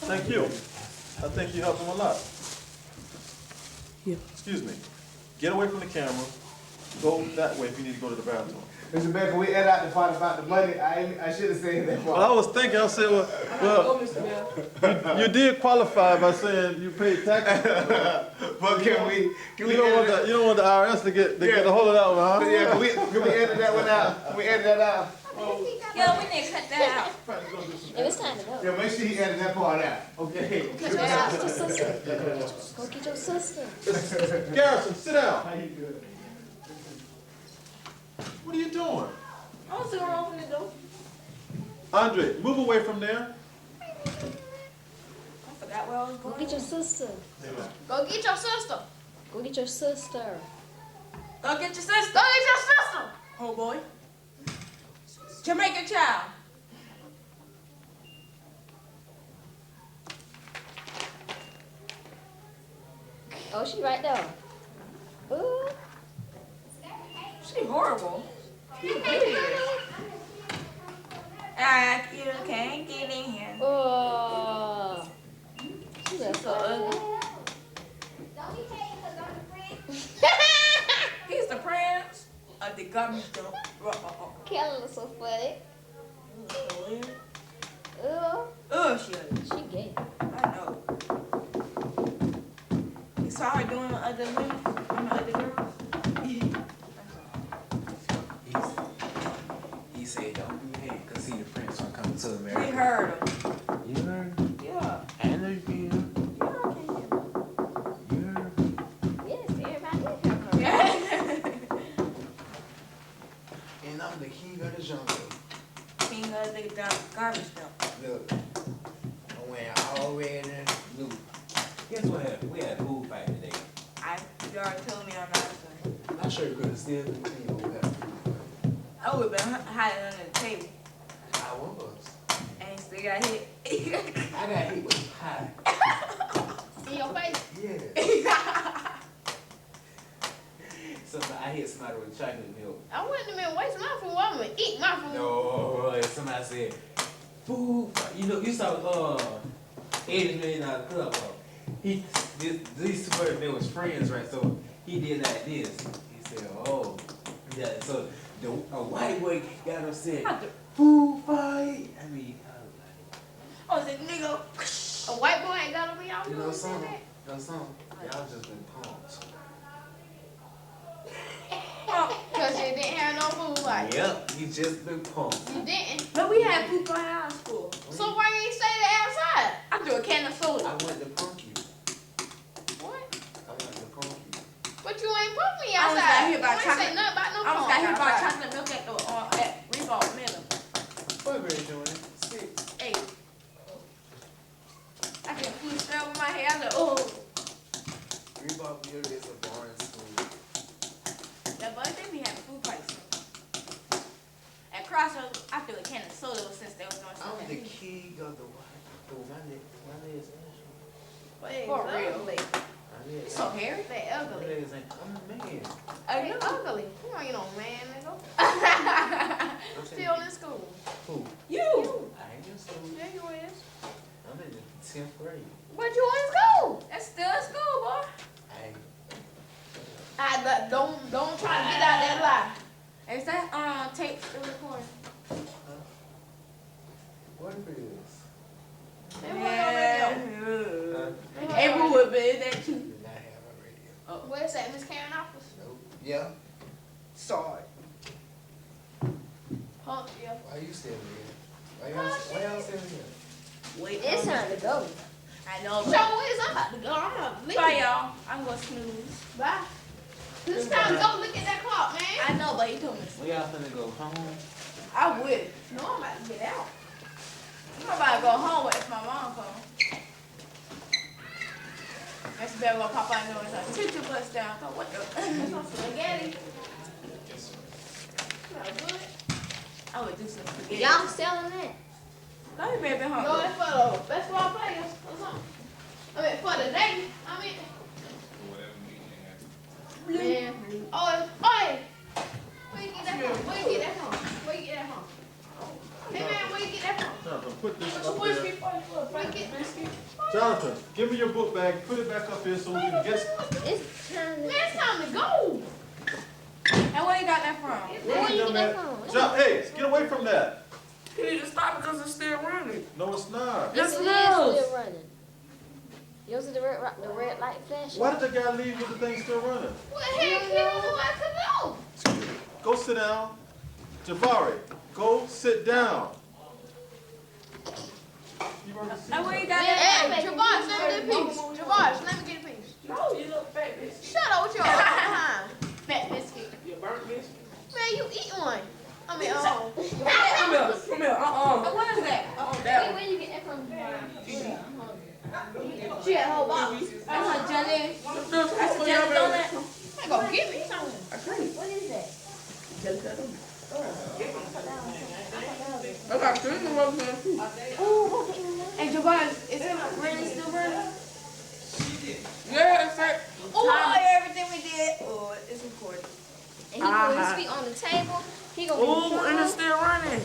Thank you. I think you helped him a lot. Yeah. Excuse me. Get away from the camera. Go that way if you need to go to the bathroom. Mr. Beck, can we edit out the part about the money? I should have said that part. Well, I was thinking, I said, Go, well, Mr. Bell. you did qualify by saying you paid taxes. But can we You don't want the IRS to get a hold of that one, huh? Yeah, can we edit that one out? Can we edit that out? Yeah, we need to cut that out. It was time to go. Yeah, make sure you edit that part out. Okay. Go get your sister. Go get your sister. Garrison, sit down. How you doing? What are you doing? I don't see her open the door. Andre, move away from there. I forgot where I was Go going. get your sister. Go get your sister. Go get your sister. Go get your sister. Go get your sister. Oh boy. Jamaican child. Oh, she right there. Ooh. She horrible. You can't get in here. Oh. She's She's so ugly. He's the prince of the garbage dump. Kelly looks so funny. Ooh. Oh, she ugly. She gay. I know. You saw her doing with other women, other girls? He said, don't do that, because he the prince from coming to We America. heard him. You heard? Yeah. I know you can. Yeah, I can hear him. You heard? Yes, everybody. Yeah. garbage though. Look, I went all red and blue. Guess what happened? We had a pool fight today. You already told me on the other side. I'm sure you could have still continued over there. I would have been hiding under the table I was. and still got hit. I got hit with a pie. In your face. Yeah. So I hit somebody with chocolate milk. I wouldn't have been wasting my food. I'm gonna eat my food. No, somebody said, food fight. You know, you saw $80 million club. These two brothers, they was friends, right? So he did like this. He said, oh, yeah. So a white boy got upset. Food fight. I mean, I was like, nigga. A white boy ain't gotta be out you here. know something? Y'all just been punked. Cause you didn't have no food like. Yep, you just been punked. You didn't. But we had food fight out of school. So why you ain't say that outside? I threw a can of soda. I went to punk you. What? I went to punk you. But you ain't put me I was outside. out here by You ain't say chocolate. nothing about no I was punk got hit by outside. chocolate milk at Reebok Middle. What grade you in? 6. Hey. I can food straight over my head. I was like, oh. Reebok Middle is a boring school. That boy, they be having food fights. At Crossroads, I threw a can of soda since they was doing I'm something. the king of the white. Oh, my leg is Ashley. For real. My leg You so hairy. They My ugly. leg is I'm a man. They ugly. You ain't no man, nigga. I'm Still in school. Who? You. I ain't in school. Yeah, you is. I'm in the 10th grade. But you in school. That's still at school, boy. Don't try to get out that lie. Is that tape still recording? What it is? They wasn't on radio. April would be that too. Do not have a radio. Where's that, Miss Karen office? Nope. Yeah. Sorry. Punk, yeah. Why you still here? Why y'all still here? Wait. It's time to go. I know. So But it's I'm about to go. I'm gonna leave. bye, y'all. I'm gonna snooze. Bye. It's time to go look at that clock, man. I know, but he told me. We y'all finna go home? I would. No, I'm about to get out. I'm about to go home if my mom comes. Next better gonna pop out and it's like, sit your butts down. So what the? Some spaghetti. Smell good. I would do some spaghetti. Y'all selling that? Go ahead, baby, No, hungry. it's for the basketball players or something. I mean, for the day. I mean. Yeah. Oh, hey. Where you get that from? Where you get that from? Where you get that from? Hey, man, where you get that from? Jonathan, put this What up you push there. me for? Where you get this? Jonathan, give me your book bag, put it back up here so we can get. It's time to go. And where you got that from? Where you get that from? Hey, get away from that. You need to stop because it's still running. No, it's not. Yes, it is still running. You see the red light flashing? Why did the guy leave with the thing still running? Well, heck, you don't know what to do. Go sit down. Jabari, go sit down. You already seen And where you that. got that Hey, Javash, let me get a piece. Javash, let me get a piece. No, you little fat bitch. Shut up with your behind. fat biscuit? You burnt bitch. Man, you eat one. I mean, Come here, What is that? That one. Where you get that from? She had a whole box. That's a jelly. That's That's a for jelly y'all, baby. donut. Hey, go get me some. What is that? I got 3 of them too. And Jabari, is it really still running? Yeah, it's like, Oh, everything we did. Oh, it's recorded. And he put his feet on the table. He gonna be ooh, and it's still running.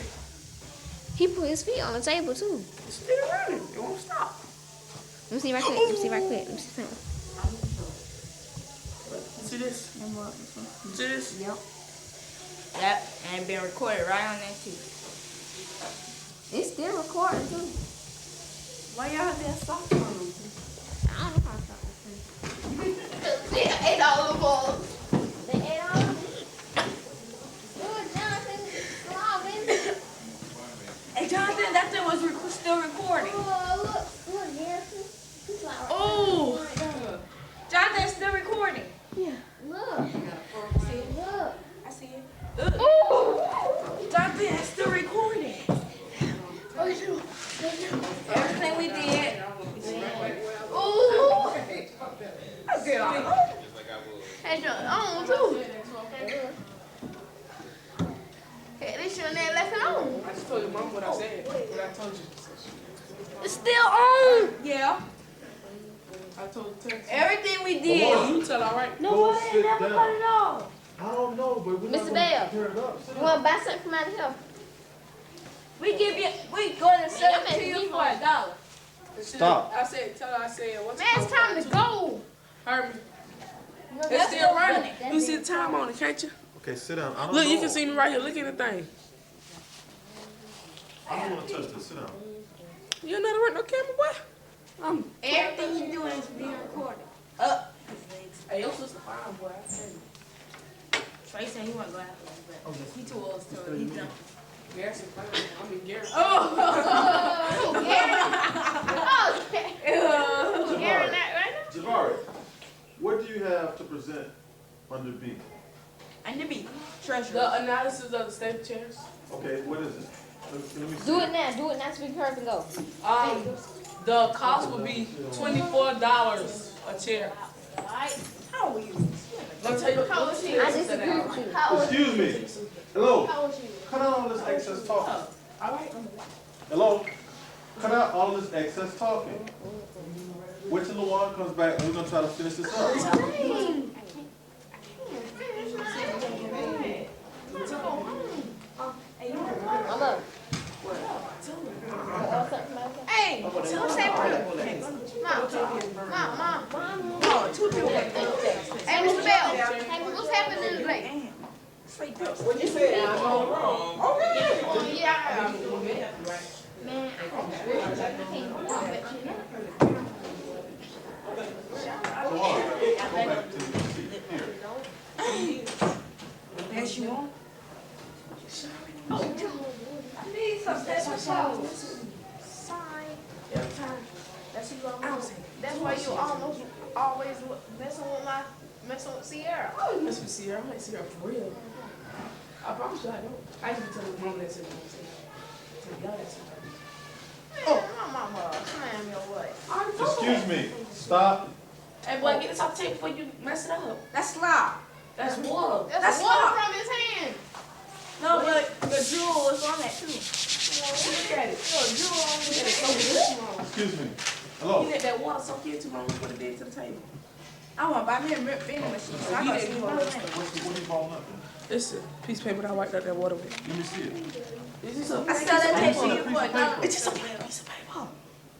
He put his feet on the table too. It's still running. It won't stop. Let me see right quick. Let me see right quick. Let me see something. See this? See this? Yep. Yep, and been recorded right on that too. It's still recording too. Why y'all that soft on them? I don't know how to talk this thing. They ate all the balls. They ate all of them. Good, Jonathan. Come on, baby. Hey, Jonathan, that thing was still recording. Oh, look, Harrison. He's like, Oh, Jonathan, it's still recording. yeah. Look. See it? Look. I see it. Ooh. Jonathan, it's still recording. Had your own too. Had this shit in there left it on. I just told your mom what I said. What I told you. It's still on. Yeah. I told you. Everything we Come did. on. You tell all right. No, Go I sit ain't never down. cut it off. I don't know, but we're not Mr. gonna Bell. tear it up. Sit You down. want to buy something from out of here? We going to sell it Man, to you you make for $1. Stop. I said, tell her I said, what's Man, it's time to go. Heard me. No, It's that's still running. That's You see it. the time on it, can't you? Okay, sit down. I don't Look, know. you can see me right here. Look at the thing. I don't want to touch this. Sit down. You ain't never run no camera, boy. Everything you doing is being recorded. Up his legs. Hey, your sister fine, boy. I tell you. Trey said he wasn't going to have to, but he too old to he done. Garrison fine. I mean, Garrison. Oh, Aaron, that right now? Jabari, what do you have to present under B? And the beat. Treasure. The analysis of the state chairs. Okay, what is it? Let me see. Do it now. Do it now so we can hurry up and go. The cost would be $24 a chair. How old are you? Let me tell you How old is she? I disagree with you. How old is Excuse me. Hello. How old is you? Cut out all this excess talking. All right. Hello. Cut out all this excess talking. Wait till Luan comes back and we're gonna try to finish this up. I'm up. Hey, what's happening? Mom. Oh, two people. Hey, Mr. Bell. Hey, what's happening today? What you say? I'm all wrong. Oh, yeah. Man, I can't Luan, go back to your seat. Here. Yes, you want? I need some special sauce. Sorry. Every time. That's who you always say. That's why you almost always messing with Sierra. Oh, you must be Sierra. I might see her for real. I promise you I don't. I just tell the mom that said to y'all that sometimes. Oh, my mama slam your what? Excuse me. Stop. Hey, boy, get this off the table before you mess it up. That's slop. That's water. That's water from his hand. No, but the jewel is on that too. Look at it. Look, you on look at it. So good, mom. Excuse me. You Hello. let that water soak in too long before the bed to the table. I want to buy me a vending machine. So I You gotta didn't see want what that I'm stuff. What are you balling up in? It's a piece of paper that I wiped out that water with. Let me see it. Is this a I sell that tape to you for Piece of $1. paper. It's just a piece of paper.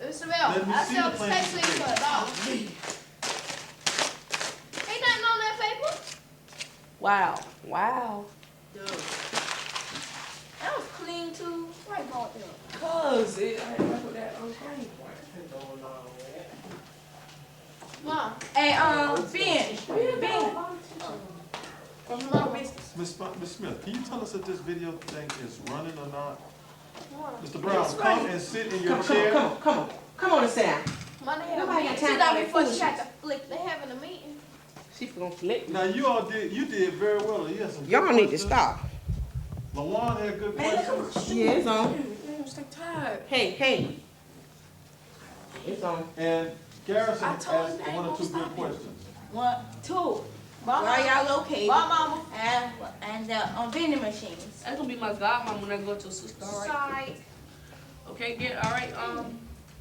Mr. Bell, Let me I see sell the the plan. steak to you for $1. Ain't nothing on that paper. Wow. Wow. That was clean too. Why you bought them? Cause it, I had to put that on screen. Mom, Hey, Ben. From your little business. Miss Smith, can you tell us if this video thing is running or not? Mom. Mr. Brown, come and sit in your chair. Come on and sit down. Mom, they have a Nobody got meeting. time Sit down for before that she had to flick. They having a meeting. She gonna flip me. Now, you did very well. You had some good Y'all need to questions. stop. Lawan had good questions. Yeah, it's on. I'm so tired. Hey. It's on. And Garrison I asked told him I ain't one or gonna two stop good it. questions. 1, 2. Bye, Where Mama. y'all located? Bye, Mama. And on vending machines. That's gonna be my godmom when I go to a sister. All right. Sorry. Okay, all right.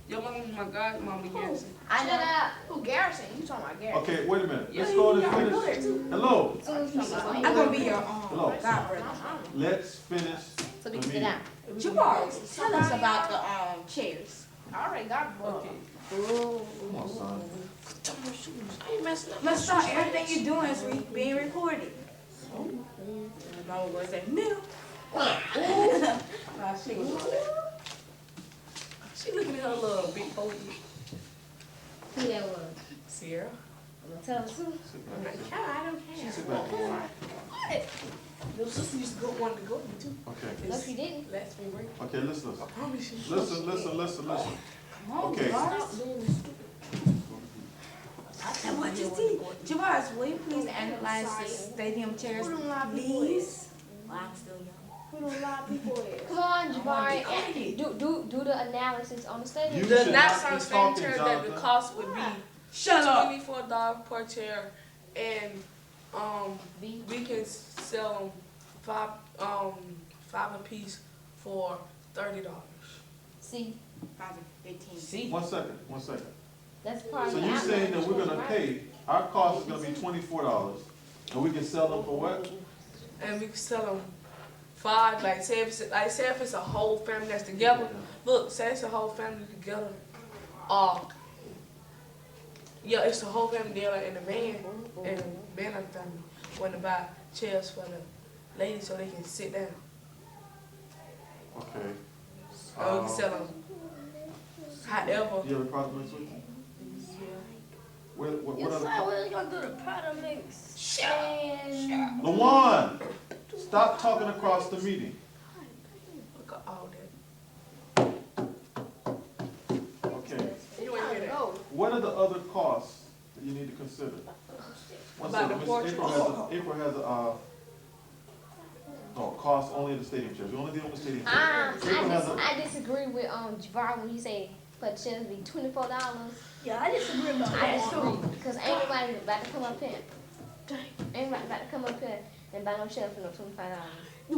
Your mom is my godmom, Garrison. I Shut know. up. Who, Garrison? You talking about Garrison? Okay, wait a minute. Let's Yeah, go yeah, and I know that finish. too. Hello, I'm gonna be your Hello. god brother. let's finish So the we can sit meeting. down. Jabari, tell us about the chairs. I already got it. Okay. Come on, son. Put my shoes. I ain't messing up. Let's start. Everything you're doing is being recorded. Mama gonna say, Mill. Nah, she was on that. She looking at her little big forehead. Who that was? Sierra. I'm gonna tell her too. Sit back. I don't care. Sit back. What? Your sister used to go wanted to go with me too. Okay, No, she didn't. Last February. okay, listen. I promise you. Listen. Come on, Okay. Jabari. Stop doing this stupid. And what you see? Jabari, will you please analyze the stadium chairs, Who them live people please? While I'm still young. Who don't lie people is? Come on, Jabari. quiet. Do the analysis on the stadium. You The should not not some be same talking, chairs that the Jonathan. cost would be Shut up. $24 per chair, and we can sell them five a piece for $30. See, 5 to 15. See? 1 second, 1 second. that's part of So the you're saying that we're outline. gonna pay, our cost is gonna be $24, and we can sell them for what? And we can sell them five, like say if it's a whole family that's together. Look, say it's a whole family together. Yeah, it's the whole family together, and the man and the family want to buy chairs for the ladies so they can sit down. Okay. Or we can sell them. However, You have a product mix with you? What You other? said we was gonna do the product mix. And Lawan, stop talking across the meeting. look at all that. Okay. You ain't hear that. What are the other costs that you need to consider? One About second, the Miss April has a, cost only of the stadium chairs. We only deal with the stadium chairs. April has a, I disagree with Javar when he say for the chairs be $24. Yeah, I disagree about I that disagree too. because ain't nobody about to come up here. Ain't nobody about to come up here and buy no chair for no $25. I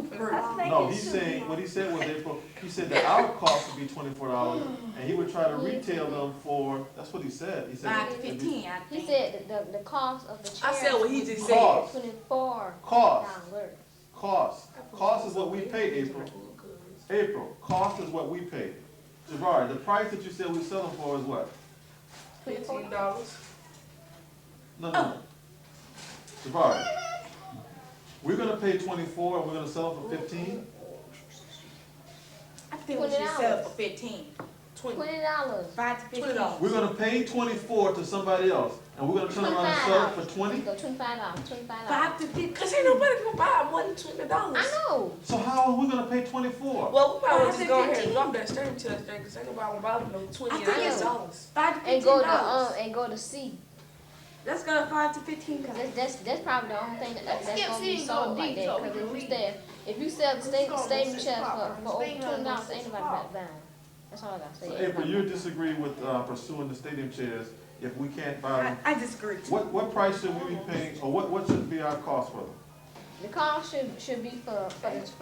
think no, it he's should saying, be- what he said was April, he said that our cost would be $24, and he would try to retail them for, that's what he said. He said 5 to it'd be 15, I He think. said that the cost of the chairs. I said what he just said. Cost. $24. Cost. Cost is what we pay, April. April, cost is what we pay. Jabari, the price that you said we sell them for is what? $15. No. Jabari, we're gonna pay 24 and we're gonna sell them for 15? I think we should sell it for 15. $20. 5 to 15. $20. We're gonna pay 24 to somebody else, and we're gonna turn around and sell it for 20? Go $25. $25. 5 to 15. Cause ain't nobody gonna buy more than $20. I know. So how are we gonna pay 24? Well, we might as well just go ahead 15. and drop that stadium chair thing, cause ain't nobody gonna buy no $20 $5 to 15. And go to C. Let's go 5 to 15. Cause that's probably the only thing that's skip gonna C be and sold go like D, that. so we Cause can if read. if you sell the stadium go stadium to chairs six for o'clock. over Speaking of $20, six ain't nobody o'clock. buying. That's all I gotta say. So Ain't April, nobody you disagree with pursuing the stadium chairs if we can't buy them? I disagree too. What price should we be paying, or what should be our cost for them? The cost should be for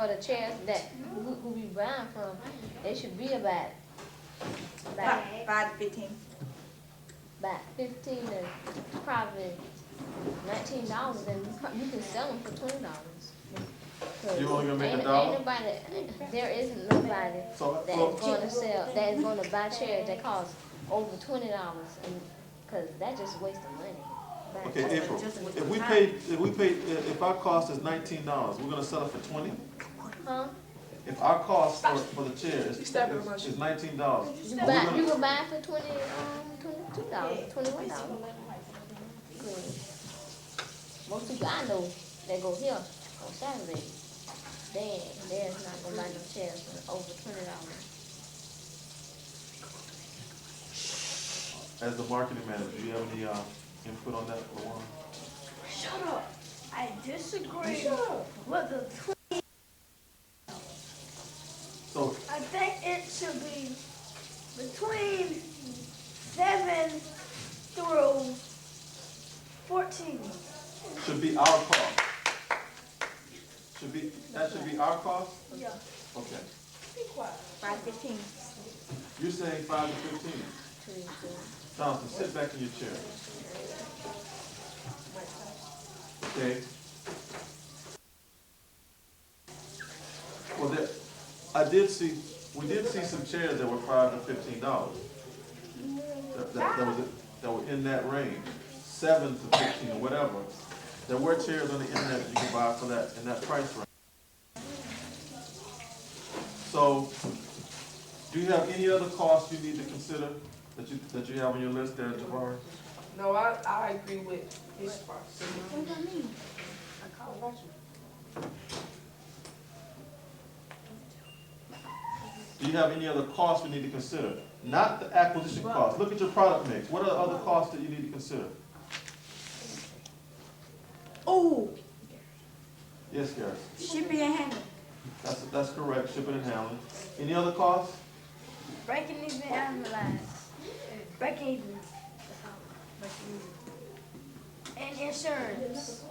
the chairs that who we buying from. They should be about 5 to 15. 15 to probably $19, and you can sell them for $20. You only gonna make ain't $1? nobody, there isn't nobody So, that's gonna sell, that is gonna buy chairs that cost over $20, and cause that just waste of money. okay, April, if our cost is $19, we're gonna sell it for 20? Huh? If our cost for the chairs is Stop it, Marcia. $19, You are we buy, gonna- you can buy it for $22, $21. Most people I know that go here on Saturday, they're not gonna buy no chairs for over $20. As the marketing manager, do you have any input on that, Lawan? Shut up. I disagree with the So, I think it should be between 7 through 14. should be our cost. That should be our cost? Yeah. Okay. 5 to 15. You're saying 5 to 15. Jonathan, sit back in your chair. Okay. Well, we did see some chairs that were $5 to $15. That were in that range, 7 to 15 or whatever. There were chairs on the internet that you can buy for that, in that price range. So, do you have any other costs you need to consider that you have on your list there, Jabari? No, I agree with his part. What does that mean? Do you have any other costs we need to consider? Not the acquisition cost. Look at your product mix. What are the other costs that you need to consider? Oh, Yes, Gary. shipping and handling. That's correct, shipping and handling. Any other costs? Breaking even analyze. Breaking even. And insurance.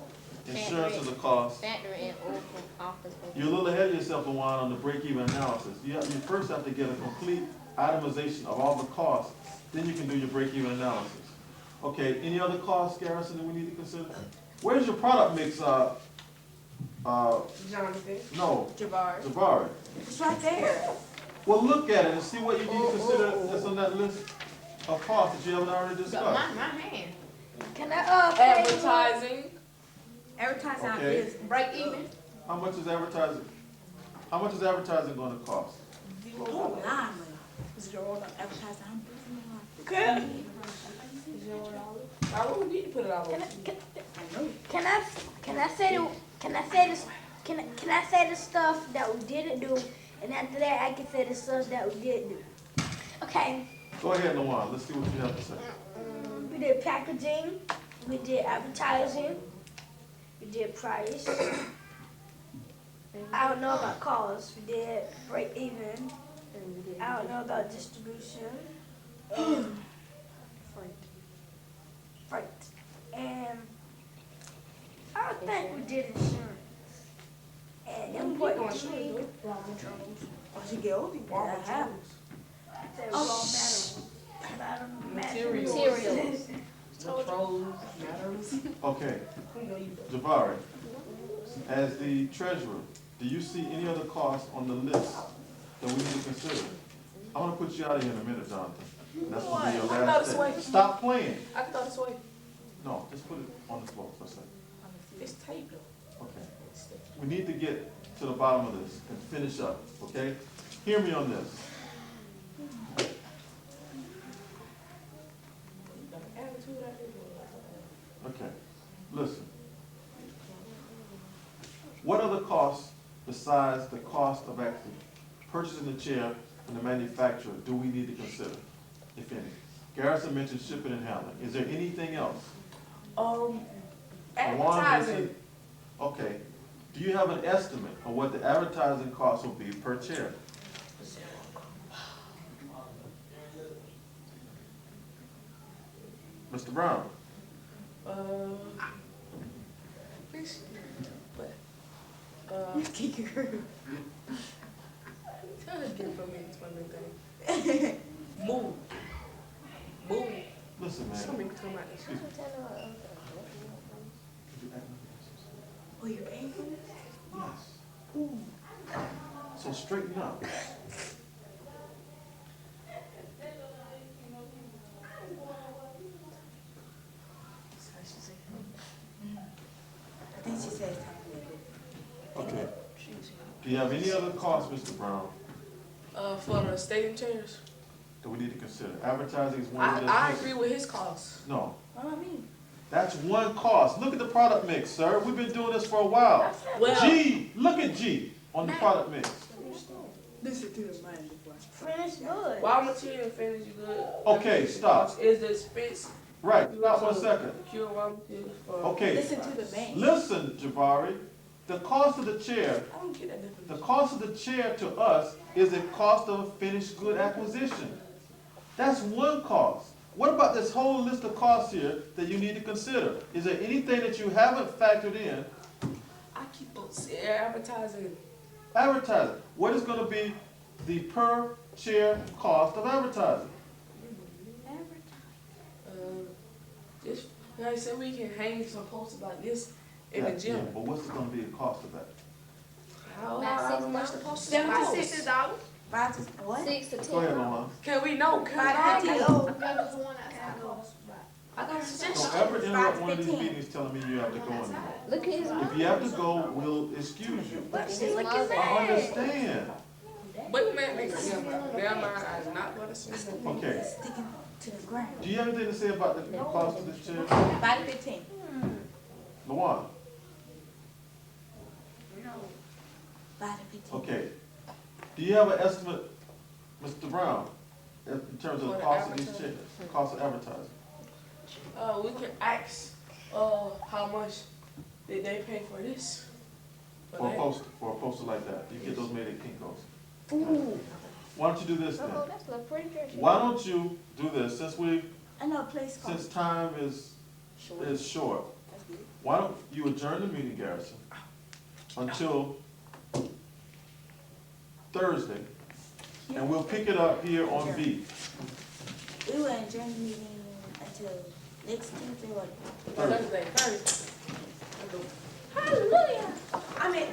Insurance is a cost. Factory and oil from office. You're a little ahead of yourself, Luan, on the break-even analysis. You first have to get a complete itemization of all the costs, then you can do your break-even analysis. Okay, any other costs, Garrison, that we need to consider? Where's your product mix, Jonathan. no, Jabari. Jabari? It's right there. Well, look at it and see what you need to consider that's on that list of costs that you haven't already Got discussed. my hand. Can I, Advertising. Advertising Okay. is Break even. How much is advertising? How much is advertising gonna cost? oh, lie, $0 advertising. I'm Okay. I wouldn't need to put it out. can I say the stuff that we didn't do, and after that I can say the stuff that we did do. Okay, Go ahead, Luan, let's see what you have to say. we did packaging, we did advertising, we did price. I don't know about cost. We did break even. I don't know about distribution. Freight. And I don't think we did insurance. And importantly, Oh, she get over people. I have. it was all Materials. Materials. Controls, matters. Okay, Jabari, as the treasurer, do you see any other costs on the list that we need to consider? I'm gonna put you out of here in a minute, Jonathan. That's gonna be your I thought last this day. way. Stop playing. I can throw this away. No, just put it on the floor for a second. It's tape though. Okay. We need to get to the bottom of this and finish up, okay? Hear me on this. Attitude out here. Okay, listen. What other costs besides the cost of actually purchasing the chair from the manufacturer do we need to consider, if any? Garrison mentioned shipping and handling. Is there anything else? Luan Advertising. mentioned- Okay, do you have an estimate of what the advertising cost will be per chair? Mr. Brown? Fish. But, tell her to get it for me. It's one of the things. Move. Move. Listen, man. Somebody come out and Excuse me. Oh, you're paying for this? Yes. So straighten up. I think she said something. Okay. Do you have any other costs, Mr. Brown, for the stadium chairs. that we need to consider? Advertising is one of those. I agree with his costs. No, What do I mean? that's one cost. Look at the product mix, sir. We've been doing this for a while. Well, G, look at G on the product mix. Listen to the money. finished good. raw material finish good. Okay, stop. Is the expense? Right, stop 1 second. Procure raw materials for. Okay, Listen to the bank. listen, Jabari. The cost of the chair, I don't get that the definition. cost of the chair to us is the cost of a finished good acquisition. That's one cost. What about this whole list of costs here that you need to consider? Is there anything that you haven't factored in? I keep on saying advertising. Advertising. What is going to be the per chair cost of advertising? Just like I said, we can hang some posters like this in Yeah, the gym. yeah, but what's going to be the cost of that? How much the posters $60. cost? $5 to what? 6 to 10. Go ahead, Luan. Can we know? Can $5 to I 10. Oh, there was one outside. I got a suggestion. Don't ever interrupt 5 to one of these 15. meetings telling me you have to go in there. Look at his If you have to go, we'll excuse you. his mother. I understand. But man, never mind. I'm not gonna say that. Okay. Sticking to the ground. Do you have anything to say about the cost of this chair? 5 to 15. Luan? 5 to 15. Okay. Do you have an estimate, Mr. Brown, in terms of the For the cost of these advertising? chairs, cost of advertising? We can ask, how much did they pay for this? For a poster like that? You get those made at Kinko's. Ooh. Why don't you do this then? Oh, that's a pretty dress. Why don't you do this, since we I know a place called. since time is short, That's good. why don't you adjourn the meeting, Garrison, until Thursday, and we'll pick it up here on B. We will adjourn the meeting until next Tuesday or Thursday. Hallelujah. I mean,